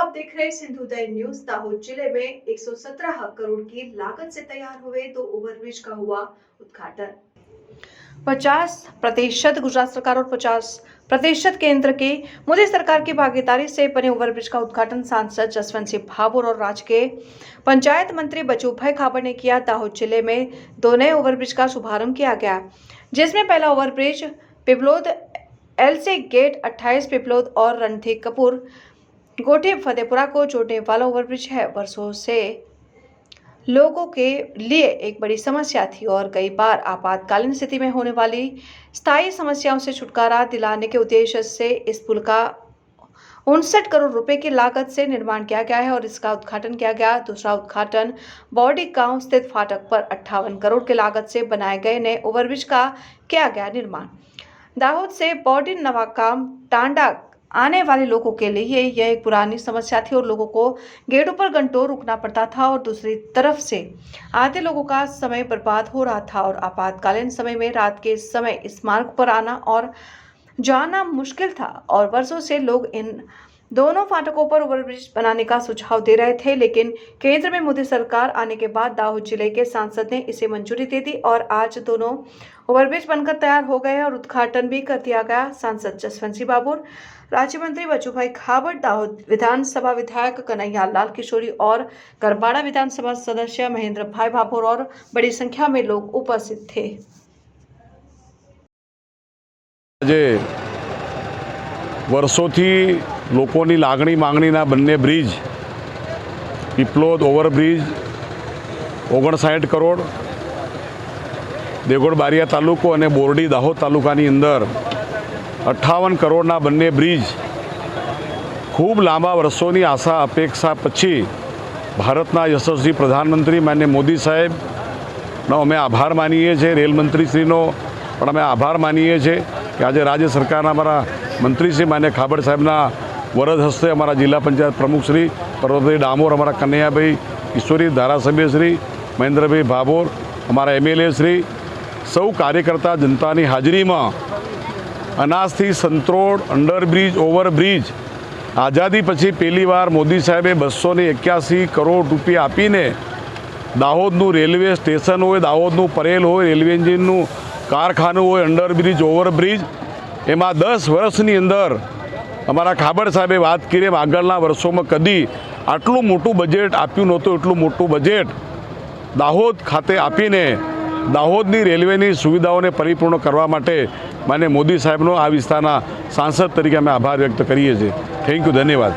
आप देख रहे हैं सिंधुदय न्यूज। दाहोद जिले में 117 करोड़ की लागत से तैयार हुए 2 ओवरब्रिज का हुआ उद्घाटन। 50% गुजरात सरकार और 50% केंद्र की मोदी सरकार की भागीदारी से बने ओवरब्रिज का उद्घाटन सांसद जसवंत सिंह भाभोर और राज्य के पंचायत मंत्री बचूभाई खाबड़ ने किया। दाहोद जिले में 2 नए ओवरब्रिज का शुभारंभ किया गया, जिसमें पहला overbridge Piplod LC gate 28 Piplod और रणधीर कपूर गोटी फतेहपुरा को जोड़ने वाला ओवरब्रिज है। वर्षों से लोगों के लिए एक बड़ी समस्या थी और कई बार आपातकालीन स्थिति में होने वाली स्थायी समस्याओं से छुटकारा दिलाने के उद्देश्य से इस पुल का 59 करोड़ रुपए की लागत से निर्माण किया गया है और इसका उद्घाटन किया गया। दूसरा उद्घाटन बॉडी गांव स्थित फाटक पर 58 करोड़ की लागत से बनाए गए नए ओवरब्रिज का किया गया निर्माण। दाहोद से बॉडी नवाकाम टांडा आने वाले लोगों के लिए यह एक पुरानी समस्या थी और लोगों को गेटों पर घंटों रुकना पड़ता था और दूसरी तरफ से आधे लोगों का समय बर्बाद हो रहा था और आपातकालीन समय में रात के समय इस मार्ग पर आना और जाना मुश्किल था और वर्षों से लोग इन दोनों फाटकों पर ओवरब्रिज बनाने का सुझाव दे रहे थे, लेकिन केंद्र में मोदी सरकार आने के बाद दाहोद जिले के सांसद ने इसे मंजूरी दे दी और आज दोनों ओवरब्रिज बनकर तैयार हो गए और उद्घाटन भी कर दिया गया। सांसद जसवंत सिंह भाभोर, राज्य मंत्री बचूभाई खाबड़, दाहोद विधानसभा विधायक कन्हैया लाल किशोरी और गरबाड़ा विधानसभा सदस्य महेंद्र भाई भाभोर और बड़ी संख्या में लोग उपस्थित थे। વર્ષોથી લોકોની લાગણી માંગણીના બંને બ્રિજ પીપલોદ ઓવરબ્રિજ 59 કરોડ, દેવગઢ બારિયા તાલુકો અને બોરડી દાહોદ તાલુકાની અંદર 58 કરોડના બંને બ્રિજ ખૂબ લાંબા વર્ષોની આશા અપેક્ષા પછી ભારતના યશસ્વી પ્રધાનમંત્રી માનનીય મોદી સાહેબનો અમે આભાર માનીએ છીએ, રેલ મંત્રીશ્રીનો પણ અમે આભાર માનીએ છીએ કે આજે રાજ્ય સરકારના અમારા મંત્રી શ્રી માન્ય ખાબડ સાહેબના વરદ હસ્તે અમારા જિલ્લા પંચાયત પ્રમુખ શ્રી પર્વતભાઈ ડામોર, અમારા કનૈયાભાઈ કિશોરી, ધારાસભ્ય શ્રી મહેન્દ્રભાઈ ભાભોર, અમારા એમએલએ શ્રી, સૌ કાર્યકર્તા જનતાની હાજરીમાં અનાજથી સંત્રોડ અંડરબ્રિજ ઓવરબ્રિજ આઝાદી પછી પહેલીવાર મોદી સાહેબે 281 કરોડ રૂપિયા આપીને દાહોદનું રેલવે સ્ટેશન હોય, દાહોદનું પરેલ હોય, રેલવે એન્જિનનું કારખાનું હોય, અંડરબ્રિજ ઓવરબ્રિજ એમાં 10 વર્ષની અંદર અમારા ખાબડ સાહેબે વાત કરી એમ આગળના વર્ષોમાં કદી આટલું મોટું બજેટ આપ્યું નહોતું। એટલું મોટું બજેટ દાહોદ ખાતે આપીને દાહોદની રેલવેની સુવિધાઓને પરિપૂર્ણ કરવા માટે માન્ય મોદી સાહેબનો આ વિસ્તારના સાંસદ તરીકે અમે આભાર વ્યક્ત કરીએ છીએ। થેન્ક યુ, ધન્યવાદ।